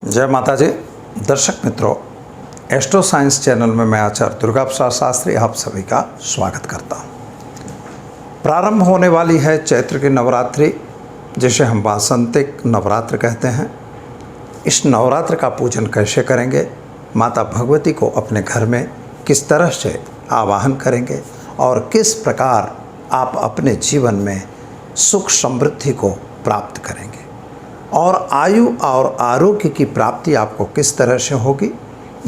जय माता जी। दर्शक मित्रों, एस्ट्रो साइंस चैनल में मैं आचार्य दुर्गा प्रसाद शास्त्री आप सभी का स्वागत करता हूँ। प्रारंभ होने वाली है चैत्र की नवरात्रि, जिसे हम वासंतिक नवरात्र कहते हैं। इस नवरात्र का पूजन कैसे करेंगे, माता भगवती को अपने घर में किस तरह से आवाहन करेंगे और किस प्रकार आप अपने जीवन में सुख समृद्धि को प्राप्त करेंगे और आयु और आरोग्य की प्राप्ति आपको किस तरह से होगी,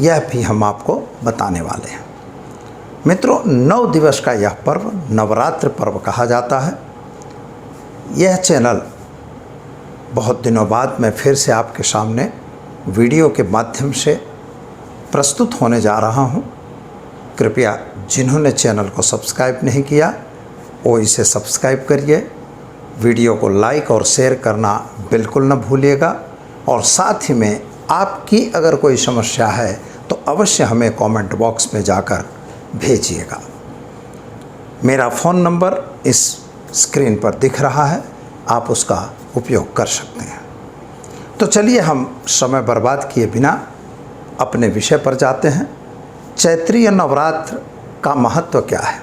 यह भी हम आपको बताने वाले हैं। मित्रों, 9 दिवस का यह पर्व नवरात्र पर्व कहा जाता है। यह चैनल बहुत दिनों बाद मैं फिर से आपके सामने वीडियो के माध्यम से प्रस्तुत होने जा रहा हूं। कृपया जिन्होंने चैनल को सब्सक्राइब नहीं किया वो इसे सब्सक्राइब करिए, वीडियो को लाइक और शेयर करना बिल्कुल न भूलिएगा और साथ ही में आपकी अगर कोई समस्या है तो अवश्य हमें कमेंट बॉक्स में जाकर भेजिएगा। मेरा फ़ोन नंबर इस स्क्रीन पर दिख रहा है, आप उसका उपयोग कर सकते हैं। तो चलिए हम समय बर्बाद किए बिना अपने विषय पर जाते हैं। चैत्रीय नवरात्र का महत्व क्या है?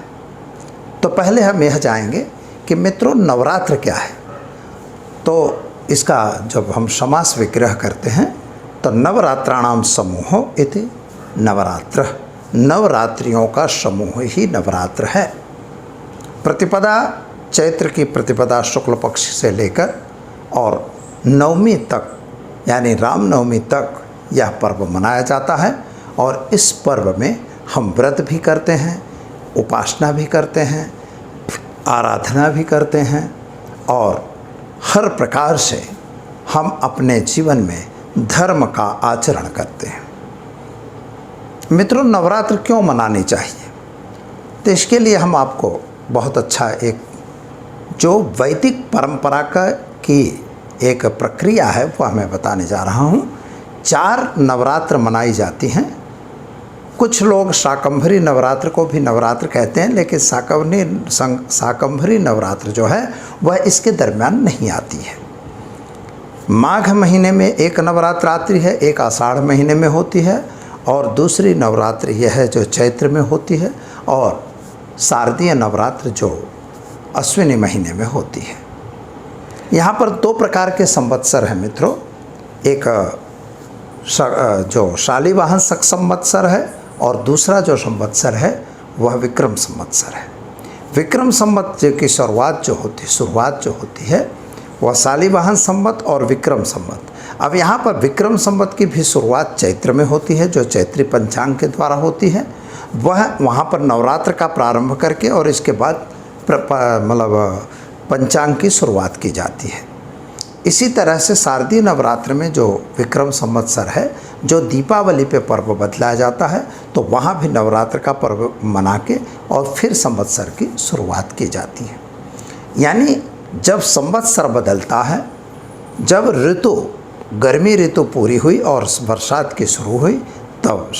तो पहले हम यह जाएंगे कि मित्रों नवरात्र क्या है। तो इसका जब हम समास विग्रह करते हैं तो नवरात्राणाम समूहो इति नवरात्र, नवरात्रियों का समूह ही नवरात्र है। प्रतिपदा, चैत्र की प्रतिपदा शुक्ल पक्ष से लेकर और नवमी तक यानी रामनवमी तक यह पर्व मनाया जाता है और इस पर्व में हम व्रत भी करते हैं, उपासना भी करते हैं, आराधना भी करते हैं और हर प्रकार से हम अपने जीवन में धर्म का आचरण करते हैं। मित्रों, नवरात्र क्यों मनानी चाहिए? तो इसके लिए हम आपको बहुत अच्छा एक जो वैदिक परंपरा की एक प्रक्रिया है वह मैं बताने जा रहा हूँ। 4 नवरात्र मनाई जाती हैं। कुछ लोग शाकंभरी नवरात्र को भी नवरात्र कहते हैं, लेकिन शाकंभरी नवरात्र जो है वह इसके दरमियान नहीं आती है। माघ महीने में एक नवरात्र आती है, एक आषाढ़ महीने में होती है और दूसरी नवरात्र यह है जो चैत्र में होती है और शारदीय नवरात्र जो अश्विनी महीने में होती है। यहाँ पर 2 प्रकार के संवत्सर हैं मित्रों। एक जो शालिवाहन शक संवत्सर है और दूसरा जो संवत्सर है वह विक्रम संवत्सर है। विक्रम संवत की शुरुआत जो होती है वह शालिवाहन संवत और विक्रम संवत। अब यहाँ पर विक्रम संवत की भी शुरुआत चैत्र में होती है, जो चैत्री पंचांग के द्वारा होती है। वह वहाँ पर नवरात्र का प्रारंभ करके और इसके बाद मतलब पंचांग की शुरुआत की जाती है। इसी तरह से शारदीय नवरात्र में जो विक्रम संवत्सर है, जो दीपावली पे पर्व बदलाया जाता है, तो वहाँ भी नवरात्र का पर्व मना के और फिर संवत्सर की शुरुआत की जाती है। यानी जब संवत्सर बदलता है, जब ऋतु गर्मी ऋतु पूरी हुई और बरसात की शुरू हुई, तब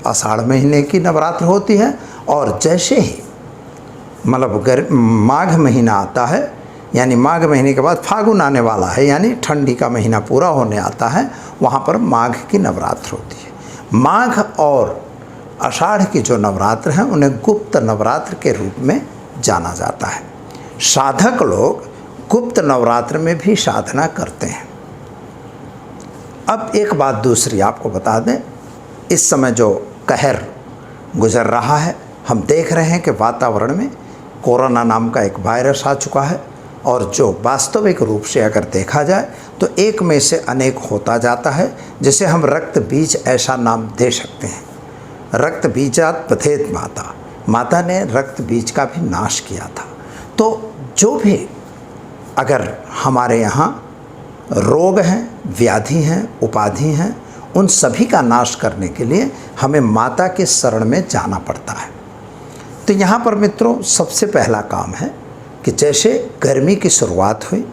आषाढ़ महीने की नवरात्र होती है और जैसे ही मतलब माघ महीना आता है, यानी माघ महीने के बाद फागुन आने वाला है, यानी ठंडी का महीना पूरा होने आता है, वहाँ पर माघ की नवरात्र होती है। माघ और आषाढ़ की जो नवरात्र हैं उन्हें गुप्त नवरात्र के रूप में जाना जाता है। साधक लोग गुप्त नवरात्र में भी साधना करते हैं। अब एक बात दूसरी आपको बता दें, इस समय जो कहर गुजर रहा है, हम देख रहे हैं कि वातावरण में कोरोना नाम का एक वायरस आ चुका है और जो वास्तविक रूप से अगर देखा जाए तो एक में से अनेक होता जाता है, जिसे हम रक्त बीज ऐसा नाम दे सकते हैं। रक्त बीजात पथेत माता, माता ने रक्त बीज का भी नाश किया था। तो जो भी अगर हमारे यहाँ रोग हैं, व्याधि हैं, उपाधि हैं, उन सभी का नाश करने के लिए हमें माता के शरण में जाना पड़ता है। तो यहाँ पर मित्रों सबसे पहला काम है कि जैसे गर्मी की शुरुआत हुई,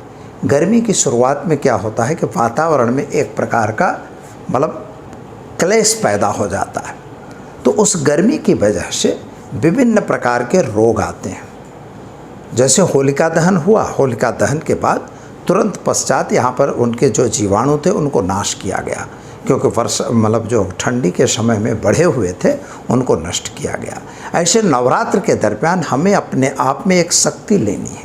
गर्मी की शुरुआत में क्या होता है कि वातावरण में एक प्रकार का मतलब क्लेश पैदा हो जाता है। तो उस गर्मी की वजह से विभिन्न प्रकार के रोग आते हैं। जैसे होलिका दहन हुआ, होलिका दहन के बाद तुरंत पश्चात यहाँ पर उनके जो जीवाणु थे उनको नाश किया गया, क्योंकि वर्ष मतलब जो ठंडी के समय में बढ़े हुए थे उनको नष्ट किया गया। ऐसे नवरात्र के दरमियान हमें अपने आप में एक शक्ति लेनी है,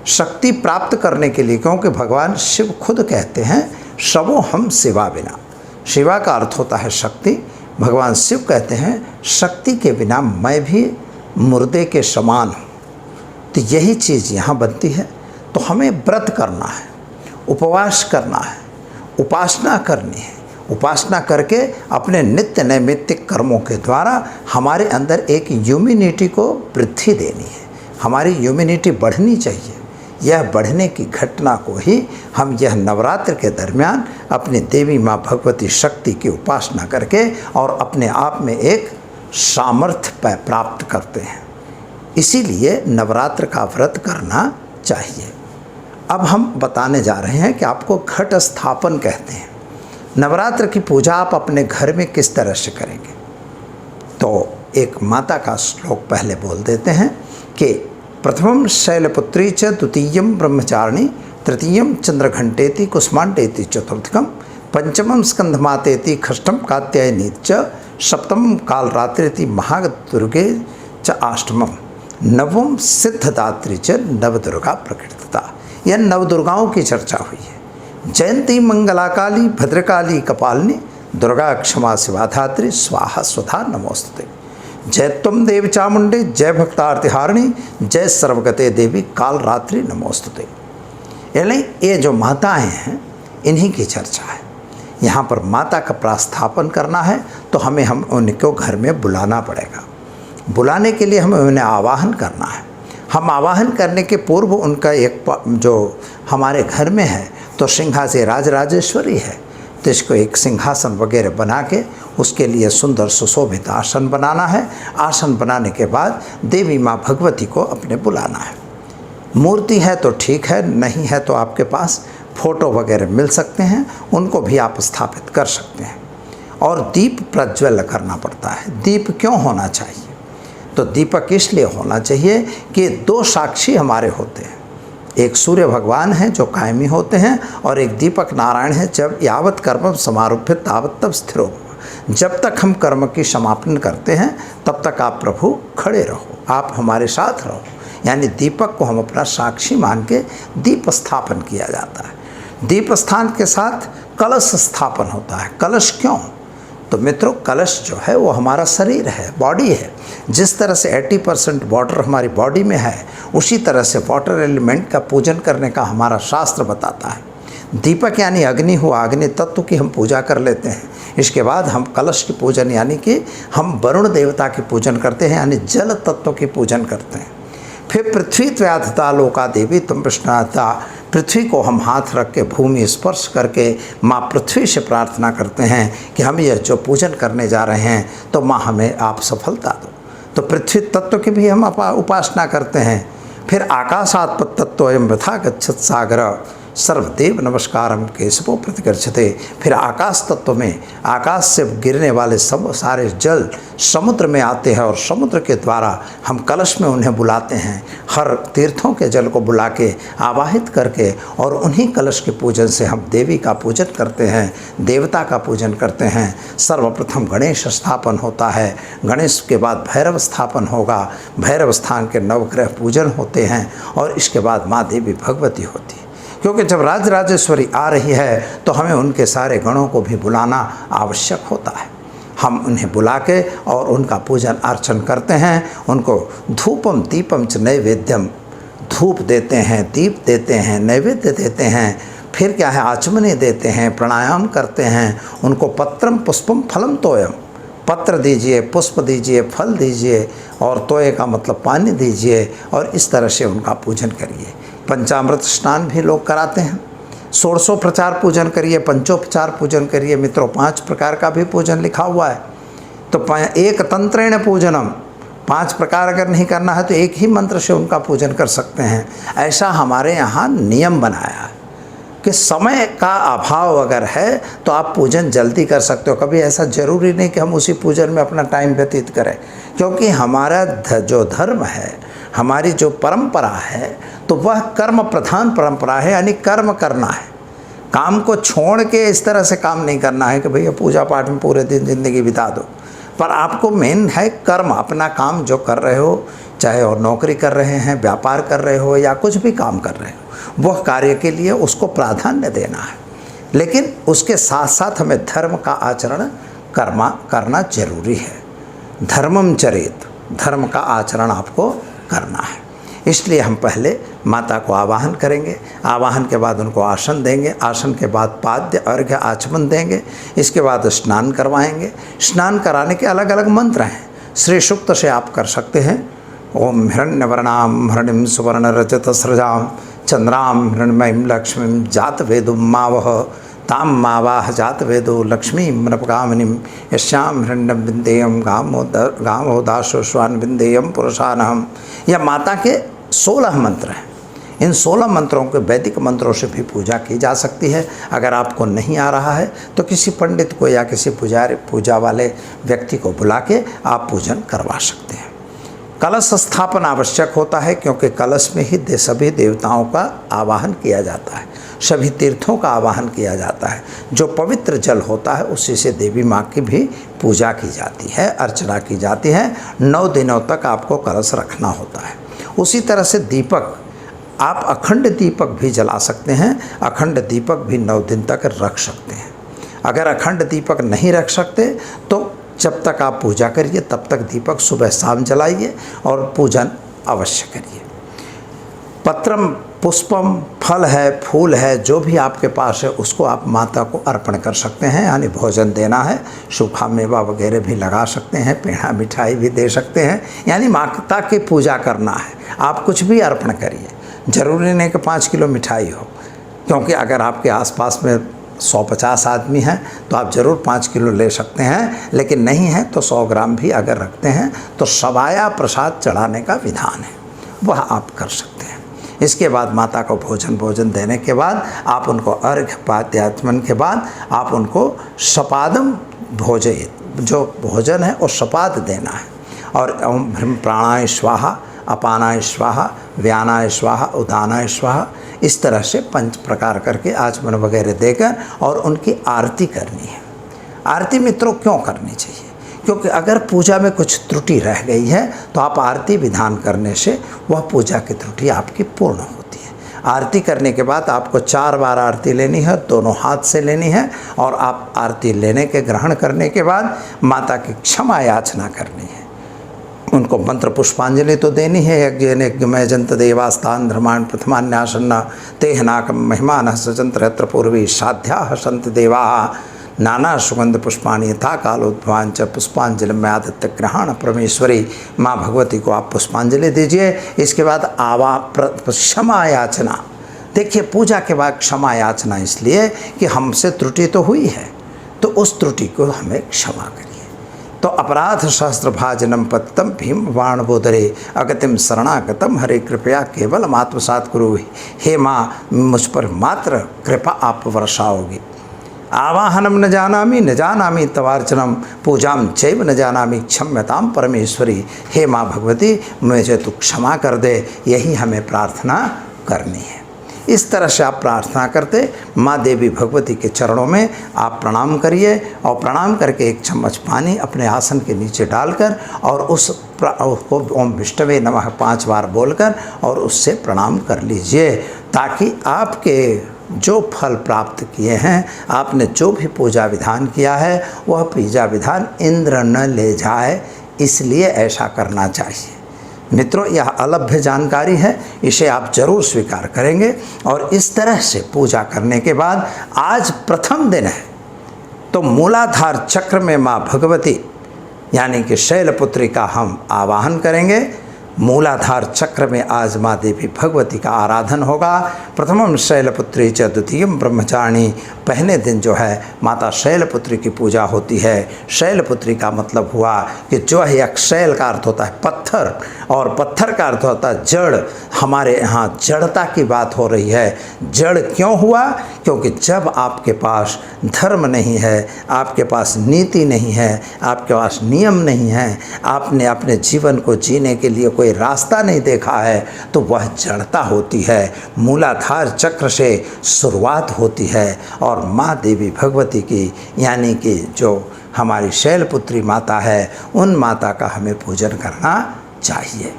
शक्ति प्राप्त करने के लिए, क्योंकि भगवान शिव खुद कहते हैं सबो हम शिवा बिना। शिवा का अर्थ होता है शक्ति। भगवान शिव कहते हैं शक्ति के बिना मैं भी मुर्दे के समान हूँ। तो यही चीज़ यहाँ बनती है। तो हमें व्रत करना है, उपवास करना है, उपासना करनी है। उपासना करके अपने नित्य नैमित्तिक कर्मों के द्वारा हमारे अंदर एक इम्यूनिटी को वृद्धि देनी है। हमारी इम्यूनिटी बढ़नी चाहिए। यह बढ़ने की घटना को ही हम यह नवरात्र के दरमियान अपनी देवी माँ भगवती शक्ति की उपासना करके और अपने आप में एक सामर्थ्य प्राप्त करते हैं। इसीलिए नवरात्र का व्रत करना चाहिए। अब हम बताने जा रहे हैं कि आपको घट स्थापन कहते हैं। नवरात्र की पूजा आप अपने घर में किस तरह से करेंगे? तो एक माता का श्लोक पहले बोल देते हैं कि प्रथमम शैलपुत्री च द्वितीयम ब्रह्मचारिणी तृतीयम चंद्रघंटेति कुष्मांडेति चतुर्थकम पंचमम स्कंधमातेति षष्ठम कात्यायनी च सप्तम कालरात्रिति महादुर्गे च अष्टमम नवम सिद्धदात्री च नवदुर्गा प्रकृतता। यह नवदुर्गाओं की चर्चा हुई है। जयंती मंगला काली भद्रकाली कपालिनी दुर्गा क्षमा शिवाधात्री स्वाहा स्वधा नमोस्तुते। जय त्वं देवी चामुंडे जय भक्तार्तिहारिणी जय सर्वगते देवी काल रात्रि नमोस्तुते। यानी ये जो माताएं हैं इन्हीं की चर्चा है। यहाँ पर माता का प्रास्थापन करना है तो हम उनको घर में बुलाना पड़ेगा। बुलाने के लिए हमें उन्हें आवाहन करना है। हम आवाहन करने के पूर्व उनका एक जो हमारे घर में है तो सिंहासन राजराजेश्वरी है, तो इसको एक सिंहासन वगैरह बना के उसके लिए सुंदर सुशोभित आसन बनाना है। आसन बनाने के बाद देवी माँ भगवती को अपने बुलाना है। मूर्ति है तो ठीक है, नहीं है तो आपके पास फोटो वगैरह मिल सकते हैं, उनको भी आप स्थापित कर सकते हैं। और दीप प्रज्वल करना पड़ता है। दीप क्यों होना चाहिए? तो दीपक इसलिए होना चाहिए कि दो साक्षी हमारे होते हैं। एक सूर्य भगवान हैं जो कायमी होते हैं और एक दीपक नारायण है। जब यावत कर्म समारोपित तावत तब स्थिरो। जब तक हम कर्म की समापन करते हैं तब तक आप प्रभु खड़े रहो, आप हमारे साथ रहो। यानी दीपक को हम अपना साक्षी मान के दीप स्थापन किया जाता है। दीप स्थान के साथ कलश स्थापन होता है। कलश क्यों? तो मित्रों, कलश जो है वो हमारा शरीर है, बॉडी है। जिस तरह से 80% वाटर हमारी बॉडी में है, उसी तरह से वाटर एलिमेंट का पूजन करने का हमारा शास्त्र बताता है। दीपक यानी अग्नि हुआ, अग्नि तत्व की हम पूजा कर लेते हैं। इसके बाद हम कलश की पूजन यानी कि हम वरुण देवता की पूजन करते हैं, यानी जल तत्व की पूजन करते हैं। फिर पृथ्वी त्वयाधता लोका देवी तुम प्रश्नाता। पृथ्वी को हम हाथ रख के भूमि स्पर्श करके माँ पृथ्वी से प्रार्थना करते हैं कि हम यह जो पूजन करने जा रहे हैं तो माँ हमें आप सफलता दो। तो पृथ्वी तत्व की भी हम उपासना करते हैं। फिर आकाशात् तत्वयं वृथा गच्छत सागर सर्वदेव नमस्कारम केशवो प्रतिगच्छते। फिर आकाश तत्व में आकाश से गिरने वाले सब सारे जल समुद्र में आते हैं और समुद्र के द्वारा हम कलश में उन्हें बुलाते हैं। हर तीर्थों के जल को बुला के आवाहित करके और उन्हीं कलश के पूजन से हम देवी का पूजन करते हैं, देवता का पूजन करते हैं। सर्वप्रथम गणेश स्थापन होता है, गणेश के बाद भैरव स्थापन होगा, भैरव स्थान के नवग्रह पूजन होते हैं और इसके बाद माँ देवी भगवती होती है। क्योंकि जब राजराजेश्वरी आ रही है तो हमें उनके सारे गणों को भी बुलाना आवश्यक होता है। हम उन्हें बुला के और उनका पूजन अर्चन करते हैं। उनको धूपम दीपम च नैवेद्यम, धूप देते हैं, दीप देते हैं, नैवेद्य देते हैं। फिर क्या है, आचमने देते हैं, प्राणायाम करते हैं। उनको पत्रम पुष्पम फलम तोयम, पत्र दीजिए, पुष्प दीजिए, फल दीजिए और तोय का मतलब पानी दीजिए और इस तरह से उनका पूजन करिए। पंचामृत स्नान भी लोग कराते हैं। षोडशोपचार पूजन करिए, पंचोपचार पूजन करिए। मित्रों, 5 प्रकार का भी पूजन लिखा हुआ है। तो एक तंत्रेण पूजनम, 5 प्रकार अगर नहीं करना है तो एक ही मंत्र से उनका पूजन कर सकते हैं। ऐसा हमारे यहाँ नियम बनाया है कि समय का अभाव अगर है तो आप पूजन जल्दी कर सकते हो। कभी ऐसा ज़रूरी नहीं कि हम उसी पूजन में अपना टाइम व्यतीत करें, क्योंकि हमारा जो धर्म है, हमारी जो परंपरा है तो वह कर्म प्रधान परंपरा है, यानी कर्म करना है। काम को छोड़ के इस तरह से काम नहीं करना है कि भैया पूजा पाठ में पूरे दिन ज़िंदगी बिता दो। पर आपको मेन है कर्म, अपना काम जो कर रहे हो, चाहे और नौकरी कर रहे हैं, व्यापार कर रहे हो या कुछ भी काम कर रहे हो, वह कार्य के लिए उसको प्राधान्य देना है। लेकिन उसके साथ साथ हमें धर्म का आचरण करना जरूरी है। धर्मम चरेत, धर्म का आचरण आपको करना है। इसलिए हम पहले माता को आवाहन करेंगे, आवाहन के बाद उनको आसन देंगे, आसन के बाद पाद्य अर्घ्य आचमन देंगे, इसके बाद स्नान करवाएंगे। स्नान कराने के अलग अलग मंत्र हैं, श्री सूक्त से आप कर सकते हैं। ओम हिरण्यवर्णाम हरणिम सुवर्ण रजत सृजाम चंद्राम हिरण्मयीं लक्ष्मीं जात वेदुम मावह ताम मावाह जात वेदो लक्ष्मी मृपकामिनीं यश्याम हिरण्यं विन्देयं गामो दासो स्वान विन्देयं पुरुषानहम। यह माता के 16 मंत्र हैं। इन 16 मंत्रों के वैदिक मंत्रों से भी पूजा की जा सकती है। अगर आपको नहीं आ रहा है तो किसी पंडित को या किसी पूजा वाले व्यक्ति को बुला के आप पूजन करवा सकते हैं। कलश स्थापन आवश्यक होता है, क्योंकि कलश में ही सभी देवताओं का आवाहन किया जाता है, सभी तीर्थों का आवाहन किया जाता है। जो पवित्र जल होता है उसी से देवी माँ की भी पूजा की जाती है, अर्चना की जाती है। 9 दिनों तक आपको कलश रखना होता है। उसी तरह से दीपक, आप अखंड दीपक भी जला सकते हैं, अखंड दीपक भी 9 दिन तक रख सकते हैं। अगर अखंड दीपक नहीं रख सकते तो जब तक आप पूजा करिए तब तक दीपक सुबह शाम जलाइए और पूजन अवश्य करिए। पत्रम, पुष्पम, फल है, फूल है, जो भी आपके पास है उसको आप माता को अर्पण कर सकते हैं, यानी भोजन देना है। सूखा मेवा वगैरह भी लगा सकते हैं, पेड़ा मिठाई भी दे सकते हैं, यानी माता की पूजा करना है। आप कुछ भी अर्पण करिए, ज़रूरी नहीं कि 5 किलो मिठाई हो, क्योंकि अगर आपके आसपास में 150 आदमी हैं तो आप ज़रूर 5 किलो ले सकते हैं, लेकिन नहीं है तो 100 ग्राम भी अगर रखते हैं तो सवाया प्रसाद चढ़ाने का विधान है, वह आप कर सकते हैं। इसके बाद माता को भोजन देने के बाद आप उनको अर्घ्य पाद्यात्मन के बाद आप उनको सपादम भोजय, जो भोजन है वो सपाद देना है। और ओम भ्रम प्राणाय स्वाहा, अपानाय स्वाहा, व्यानाय स्वाहा, उदानाय स्वाहा, इस तरह से 5 प्रकार करके आचमन वगैरह देकर और उनकी आरती करनी है। आरती मित्रों क्यों करनी चाहिए? क्योंकि अगर पूजा में कुछ त्रुटि रह गई है तो आप आरती विधान करने से वह पूजा की त्रुटि आपकी पूर्ण होती है। आरती करने के बाद आपको 4 बार आरती लेनी है, दोनों हाथ से लेनी है, और आप आरती लेने के ग्रहण करने के बाद माता की क्षमा याचना करनी है। उनको मंत्र पुष्पांजलि तो देनी है। यज्ञमय जंत देवास्तान धर्माण प्रथमान्यासन्न तेहनाकम महिमान सचंत्र यत्र पूर्वी साध्या संत देवा नाना सुगंध पुष्पाणि यथा कालोद्भवांच पुष्पांजलि में आदित्य ग्रहण परमेश्वरी माँ भगवती को आप पुष्पांजलि दीजिए। इसके बाद क्षमा याचना। देखिए, पूजा के बाद क्षमा याचना इसलिए कि हमसे त्रुटि तो हुई है, तो उस त्रुटि को हमें क्षमा करिए। तो अपराध सहस्त्र भाजनम पतितम भीम वाण बोधरे अगतिम शरणागतम हरे कृपया केवल आत्मसात कुरु। हे माँ, मुझ पर मात्र कृपा आप वर्षाओगी। आवाहनम न जानामि तवार्चनम पूजाम चैव न जानामि क्षम्यताम परमेश्वरी। हे माँ भगवती, मुझे तू क्षमा कर दे, यही हमें प्रार्थना करनी है। इस तरह से आप प्रार्थना करते माँ देवी भगवती के चरणों में आप प्रणाम करिए, और प्रणाम करके 1 चम्मच पानी अपने आसन के नीचे डालकर और उसको ओम विष्णवे नमः 5 बार बोलकर और उससे प्रणाम कर लीजिए, ताकि आपके जो फल प्राप्त किए हैं, आपने जो भी पूजा विधान किया है, वह पूजा विधान इंद्र न ले जाए, इसलिए ऐसा करना चाहिए। मित्रों, यह अलभ्य जानकारी है, इसे आप जरूर स्वीकार करेंगे। और इस तरह से पूजा करने के बाद आज प्रथम दिन है, तो मूलाधार चक्र में माँ भगवती यानी कि शैलपुत्री का हम आवाहन करेंगे। मूलाधार चक्र में आज माँ देवी भगवती का आराधन होगा। प्रथमम शैलपुत्री च द्वितीयम ब्रह्मचारिणी। पहले दिन जो है माता शैलपुत्री की पूजा होती है। शैलपुत्री का मतलब हुआ कि जो है, एक शैल का अर्थ होता है पत्थर, और पत्थर का अर्थ होता है जड़। हमारे यहाँ जड़ता की बात हो रही है। जड़ क्यों हुआ? क्योंकि जब आपके पास धर्म नहीं है, आपके पास नीति नहीं है, आपके पास नियम नहीं है, आपने अपने जीवन को जीने के लिए कोई रास्ता नहीं देखा है तो वह जड़ता होती है। मूलाधार चक्र से शुरुआत होती है और माँ देवी भगवती की यानी कि जो हमारी शैलपुत्री माता है, उन माता का हमें पूजन करना चाहिए।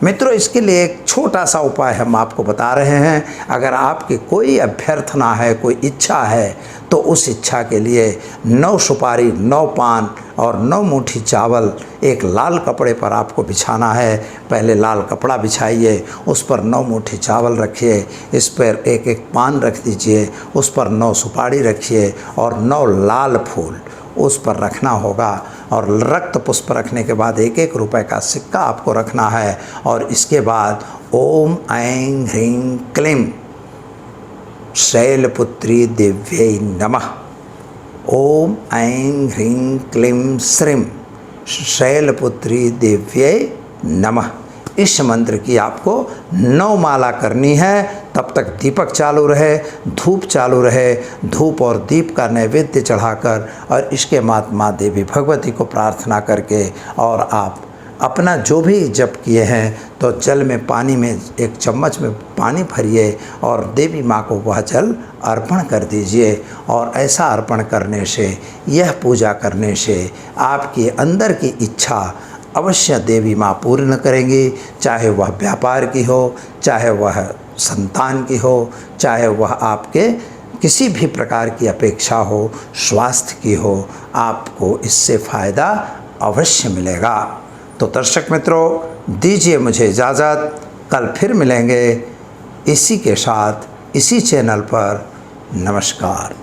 मित्रों, इसके लिए एक छोटा सा उपाय हम आपको बता रहे हैं। अगर आपकी कोई अभ्यर्थना है, कोई इच्छा है, तो उस इच्छा के लिए 9 सुपारी, 9 पान और 9 मुट्ठी चावल एक लाल कपड़े पर आपको बिछाना है। पहले लाल कपड़ा बिछाइए, उस पर 9 मुट्ठी चावल रखिए, इस पर एक एक पान रख दीजिए, उस पर 9 सुपारी रखिए और 9 लाल फूल उस पर रखना होगा। और रक्त पुष्प रखने के बाद 1-1 रुपए का सिक्का आपको रखना है। और इसके बाद ओम ऐं ह्रीं क्लीं शैलपुत्री देव्यै नमः, ओम ऐं ह्रीं क्लीं श्रीं शैलपुत्री देव्यै नमः, इस मंत्र की आपको 9 माला करनी है। तब तक दीपक चालू रहे, धूप चालू रहे, धूप और दीप का नैवेद्य चढ़ाकर और इसके माँ देवी भगवती को प्रार्थना करके और आप अपना जो भी जप किए हैं तो जल में पानी में 1 चम्मच में पानी भरिए और देवी माँ को वह जल अर्पण कर दीजिए। और ऐसा अर्पण करने से, यह पूजा करने से आपके अंदर की इच्छा अवश्य देवी माँ पूर्ण करेंगी। चाहे वह व्यापार की हो, चाहे वह संतान की हो, चाहे वह आपके किसी भी प्रकार की अपेक्षा हो, स्वास्थ्य की हो, आपको इससे फ़ायदा अवश्य मिलेगा। तो दर्शक मित्रों, दीजिए मुझे इजाज़त। कल फिर मिलेंगे इसी के साथ, इसी चैनल पर। नमस्कार।